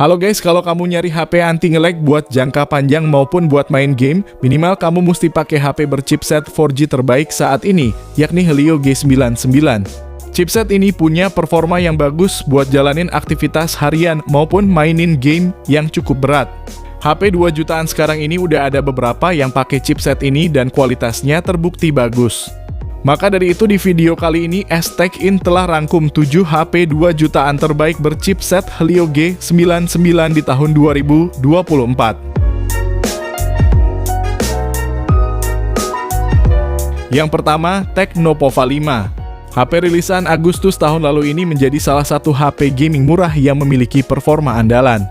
Halo guys, kalau kamu nyari HP anti nge-lag buat jangka panjang maupun buat main game, minimal kamu mesti pakai HP berchipset 4G terbaik saat ini, yakni Helio G99. Chipset ini punya performa yang bagus buat jalanin aktivitas harian maupun mainin game yang cukup berat. HP 2 jutaan sekarang ini udah ada beberapa yang pakai chipset ini dan kualitasnya terbukti bagus. Maka dari itu di video kali ini S-Tech-In telah rangkum 7 HP 2 jutaan terbaik berchipset Helio G99 di tahun 2024. Yang pertama, Tecnopova 5. HP rilisan Agustus tahun lalu ini menjadi salah satu HP gaming murah yang memiliki performa andalan.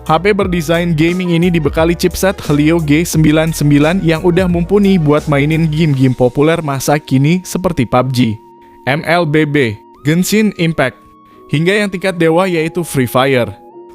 HP berdesain gaming ini dibekali chipset Helio G99 yang udah mumpuni buat mainin game-game populer masa kini seperti PUBG, MLBB, Genshin Impact, hingga yang tingkat dewa yaitu Free Fire.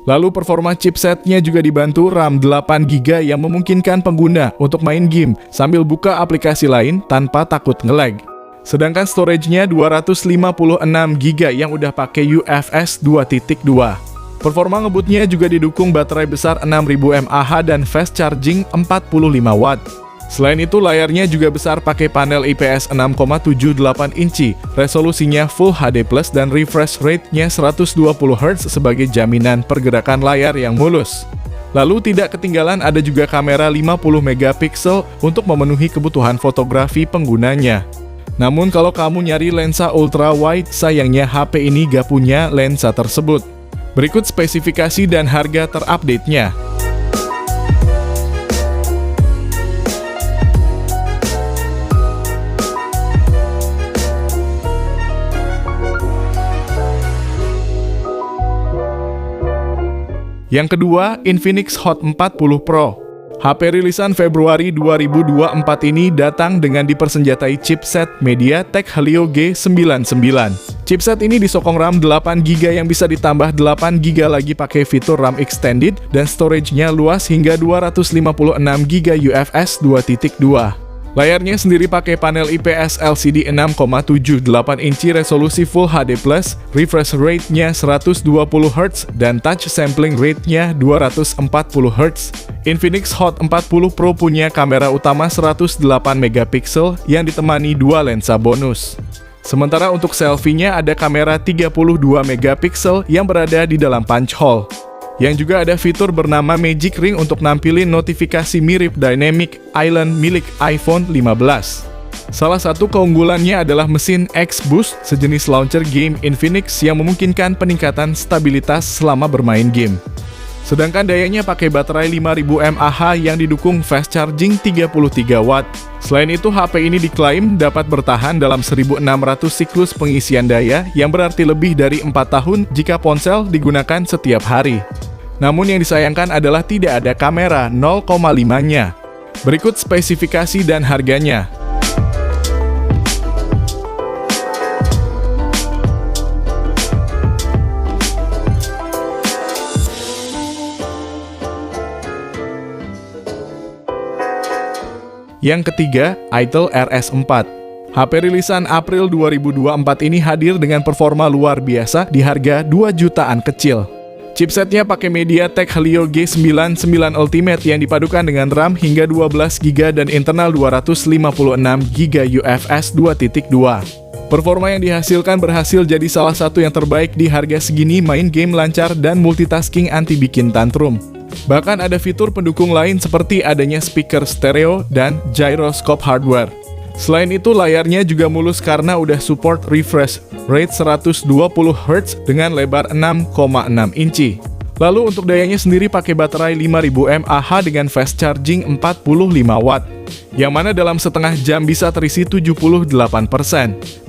Lalu performa chipsetnya juga dibantu RAM 8GB yang memungkinkan pengguna untuk main game sambil buka aplikasi lain tanpa takut nge-lag. Sedangkan storage-nya 256GB yang udah pakai UFS 2.2. Performa ngebutnya juga didukung baterai besar 6000 mAh dan fast charging 45 watt. Selain itu layarnya juga besar pakai panel IPS 6,78 inci, resolusinya Full HD+, dan refresh rate-nya 120Hz sebagai jaminan pergerakan layar yang mulus. Lalu tidak ketinggalan ada juga kamera 50 megapiksel untuk memenuhi kebutuhan fotografi penggunanya. Namun kalau kamu nyari lensa ultra wide, sayangnya HP ini gak punya lensa tersebut. Berikut spesifikasi dan harga terupdate-nya. Yang kedua, Infinix Hot 40 Pro. HP rilisan Februari 2024 ini datang dengan dipersenjatai chipset MediaTek Helio G99. Chipset ini disokong RAM 8GB yang bisa ditambah 8GB lagi pakai fitur RAM extended dan storage-nya luas hingga 256GB UFS 2.2. Layarnya sendiri pakai panel IPS LCD 6,78 inci resolusi Full HD+, refresh rate-nya 120Hz dan touch sampling rate-nya 240Hz. Infinix Hot 40 Pro punya kamera utama 108 megapiksel yang ditemani 2 lensa bonus. Sementara untuk selfie-nya ada kamera 32 megapiksel yang berada di dalam punch hole. Yang juga ada fitur bernama Magic Ring untuk nampilin notifikasi mirip Dynamic Island milik iPhone 15. Salah satu keunggulannya adalah mesin X-Boost, sejenis launcher game Infinix yang memungkinkan peningkatan stabilitas selama bermain game. Sedangkan dayanya pakai baterai 5000 mAh yang didukung fast charging 33 watt. Selain itu, HP ini diklaim dapat bertahan dalam 1600 siklus pengisian daya yang berarti lebih dari 4 tahun jika ponsel digunakan setiap hari. Namun yang disayangkan adalah tidak ada kamera 0,5-nya. Berikut spesifikasi dan harganya. Yang ketiga, Itel RS4. HP rilisan April 2024 ini hadir dengan performa luar biasa di harga 2 jutaan kecil. Chipsetnya pakai MediaTek Helio G99 Ultimate yang dipadukan dengan RAM hingga 12GB dan internal 256GB UFS 2.2. Performa yang dihasilkan berhasil jadi salah satu yang terbaik di harga segini, main game lancar dan multitasking anti bikin tantrum. Bahkan ada fitur pendukung lain seperti adanya speaker stereo dan gyroscope hardware. Selain itu layarnya juga mulus karena udah support refresh rate 120Hz dengan lebar 6,6 inci. Lalu untuk dayanya sendiri pakai baterai 5000 mAh dengan fast charging 45 watt. Yang mana dalam setengah jam bisa terisi 78%.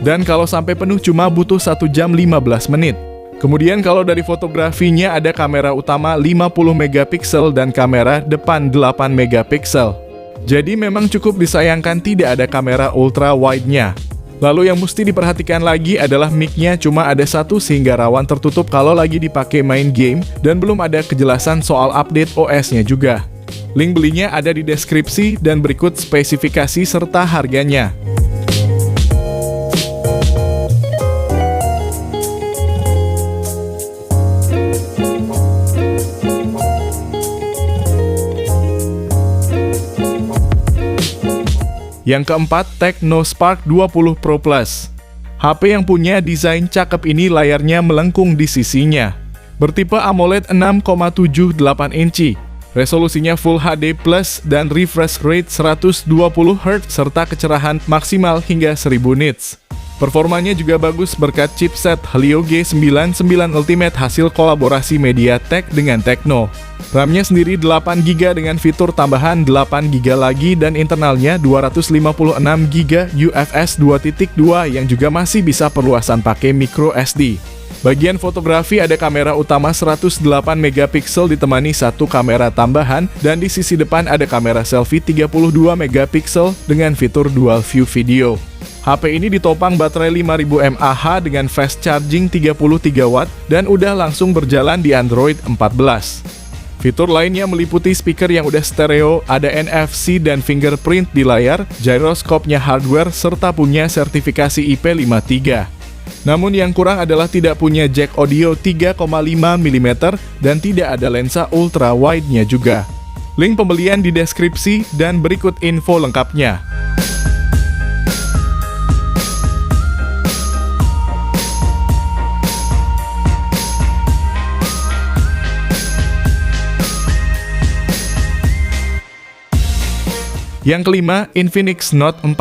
Dan kalau sampai penuh cuma butuh 1 jam 15 menit. Kemudian kalau dari fotografinya ada kamera utama 50 megapiksel dan kamera depan 8 megapiksel. Jadi memang cukup disayangkan tidak ada kamera ultra wide-nya. Lalu yang mesti diperhatikan lagi adalah mic-nya cuma ada satu sehingga rawan tertutup kalau lagi dipakai main game dan belum ada kejelasan soal update OS-nya juga. Link belinya ada di deskripsi dan berikut spesifikasi serta harganya. Yang keempat, Tecno Spark 20 Pro Plus. HP yang punya desain cakep ini layarnya melengkung di sisinya. Bertipe AMOLED 6,78 inci. Resolusinya Full HD Plus dan refresh rate 120 Hz serta kecerahan maksimal hingga 1000 nits. Performanya juga bagus berkat chipset Helio G99 Ultimate hasil kolaborasi MediaTek dengan Tecno. RAM-nya sendiri 8GB dengan fitur tambahan 8GB lagi dan internalnya 256GB UFS 2.2 yang juga masih bisa perluasan pakai micro SD. Bagian fotografi ada kamera utama 108MP ditemani satu kamera tambahan dan di sisi depan ada kamera selfie 32MP dengan fitur dual view video. HP ini ditopang baterai 5000 mAh dengan fast charging 33W dan udah langsung berjalan di Android 14. Fitur lainnya meliputi speaker yang udah stereo, ada NFC dan fingerprint di layar, gyroscope-nya hardware, serta punya sertifikasi IP53. Namun yang kurang adalah tidak punya jack audio 3,5mm dan tidak ada lensa ultra wide-nya juga. Link pembelian di deskripsi dan berikut info lengkapnya. Yang kelima, Infinix Note 40.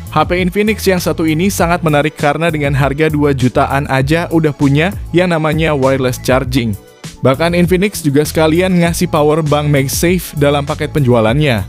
HP Infinix yang satu ini sangat menarik karena dengan harga 2 jutaan aja udah punya yang namanya wireless charging. Bahkan Infinix juga sekalian ngasih power bank MagSafe dalam paket penjualannya.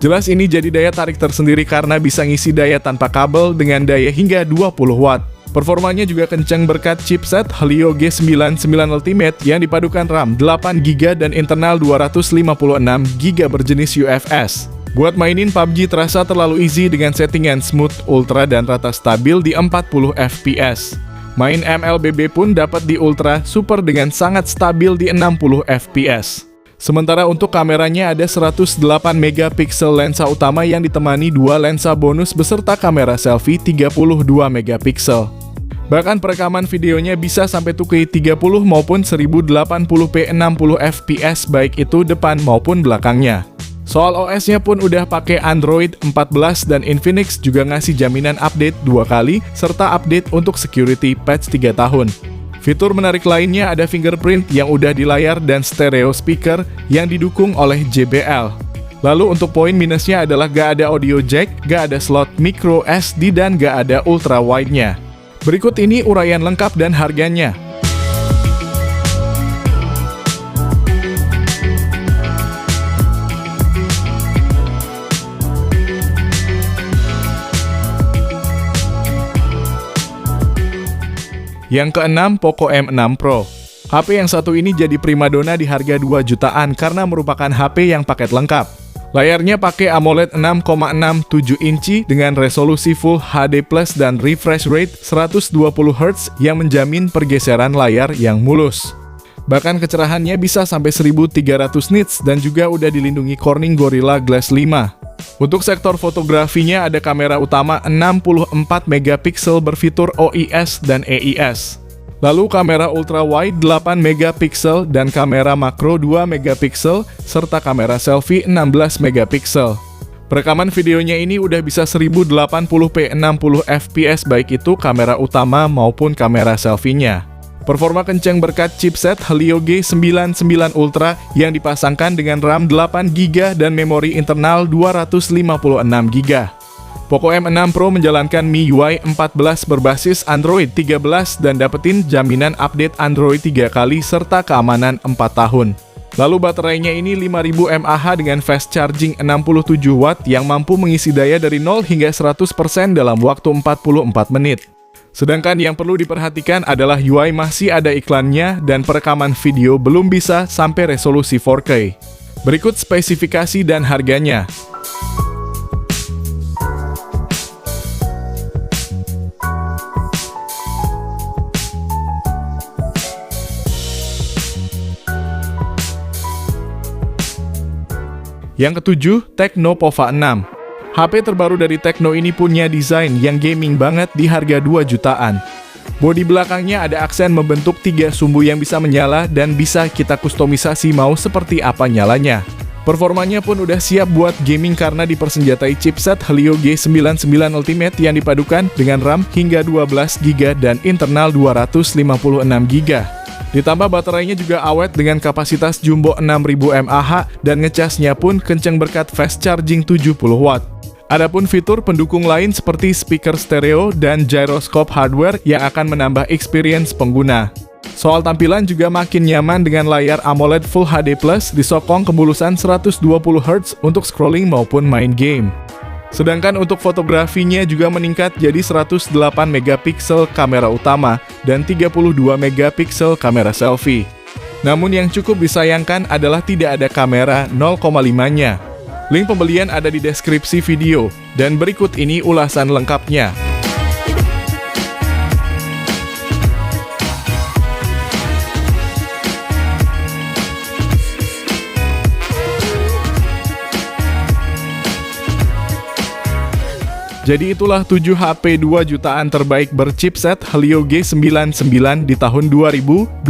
Jelas ini jadi daya tarik tersendiri karena bisa ngisi daya tanpa kabel dengan daya hingga 20 watt. Performanya juga kencang berkat chipset Helio G99 Ultimate yang dipadukan RAM 8GB dan internal 256GB berjenis UFS. Buat mainin PUBG terasa terlalu easy dengan settingan smooth, ultra, dan rata stabil di 40 fps. Main MLBB pun dapat di ultra, super dengan sangat stabil di 60 fps. Sementara untuk kameranya ada 108MP lensa utama yang ditemani dua lensa bonus beserta kamera selfie 32MP. Bahkan perekaman videonya bisa sampai 2K 30 maupun 1080p 60 fps baik itu depan maupun belakangnya. Soal OS-nya pun udah pakai Android 14 dan Infinix juga ngasih jaminan update 2 kali serta update untuk security patch 3 tahun. Fitur menarik lainnya ada fingerprint yang udah di layar dan stereo speaker yang didukung oleh JBL. Lalu untuk poin minusnya adalah gak ada audio jack, gak ada slot micro SD dan gak ada ultra wide-nya. Berikut ini uraian lengkap dan harganya. Yang keenam, Poco M6 Pro. HP yang satu ini jadi primadona di harga 2 jutaan karena merupakan HP yang paket lengkap. Layarnya pakai AMOLED 6,67 inci dengan resolusi Full HD Plus dan refresh rate 120 Hz yang menjamin pergeseran layar yang mulus. Bahkan kecerahannya bisa sampai 1300 nits dan juga udah dilindungi Corning Gorilla Glass 5. Untuk sektor fotografinya ada kamera utama 64MP berfitur OIS dan EIS. Lalu kamera ultra wide 8MP dan kamera makro 2MP serta kamera selfie 16MP. Perekaman videonya ini udah bisa 1080p 60 fps baik itu kamera utama maupun kamera selfie-nya. Performa kencang berkat chipset Helio G99 Ultra yang dipasangkan dengan RAM 8GB dan memori internal 256GB. Poco M6 Pro menjalankan MIUI 14 berbasis Android 13 dan dapetin jaminan update Android 3 kali serta keamanan 4 tahun. Lalu baterainya ini 5000 mAh dengan fast charging 67W yang mampu mengisi daya dari 0 hingga 100% dalam waktu 44 menit. Sedangkan yang perlu diperhatikan adalah UI masih ada iklannya dan perekaman video belum bisa sampai resolusi 4K. Berikut spesifikasi dan harganya. Yang ketujuh, Tecno Pova 6. HP terbaru dari Tecno ini punya desain yang gaming banget di harga 2 jutaan. Bodi belakangnya ada aksen membentuk 3 sumbu yang bisa menyala dan bisa kita kustomisasi mau seperti apa nyalanya. Performanya pun udah siap buat gaming karena dipersenjatai chipset Helio G99 Ultimate yang dipadukan dengan RAM hingga 12GB dan internal 256GB. Ditambah baterainya juga awet dengan kapasitas jumbo 6000 mAh dan ngecasnya pun kenceng berkat fast charging 70W. Adapun fitur pendukung lain seperti speaker stereo dan gyroscope hardware yang akan menambah experience pengguna. Soal tampilan juga makin nyaman dengan layar AMOLED Full HD Plus disokong kemulusan 120Hz untuk scrolling maupun main game. Sedangkan untuk fotografinya juga meningkat jadi 108 megapiksel kamera utama dan 32 megapiksel kamera selfie. Namun yang cukup disayangkan adalah tidak ada kamera 0,5-nya. Link pembelian ada di deskripsi video, dan berikut ini ulasan lengkapnya. Jadi itulah 7 HP 2 jutaan terbaik berchipset Helio G99 di tahun 2024.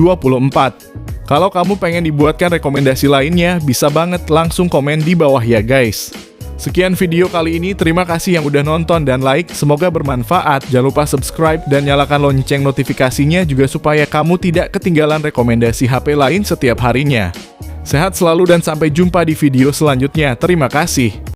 Kalau kamu pengen dibuatkan rekomendasi lainnya, bisa banget langsung komen di bawah ya guys. Sekian video kali ini, terima kasih yang udah nonton dan like, semoga bermanfaat. Jangan lupa subscribe dan nyalakan lonceng notifikasinya juga supaya kamu tidak ketinggalan rekomendasi HP lain setiap harinya. Sehat selalu dan sampai jumpa di video selanjutnya, terima kasih.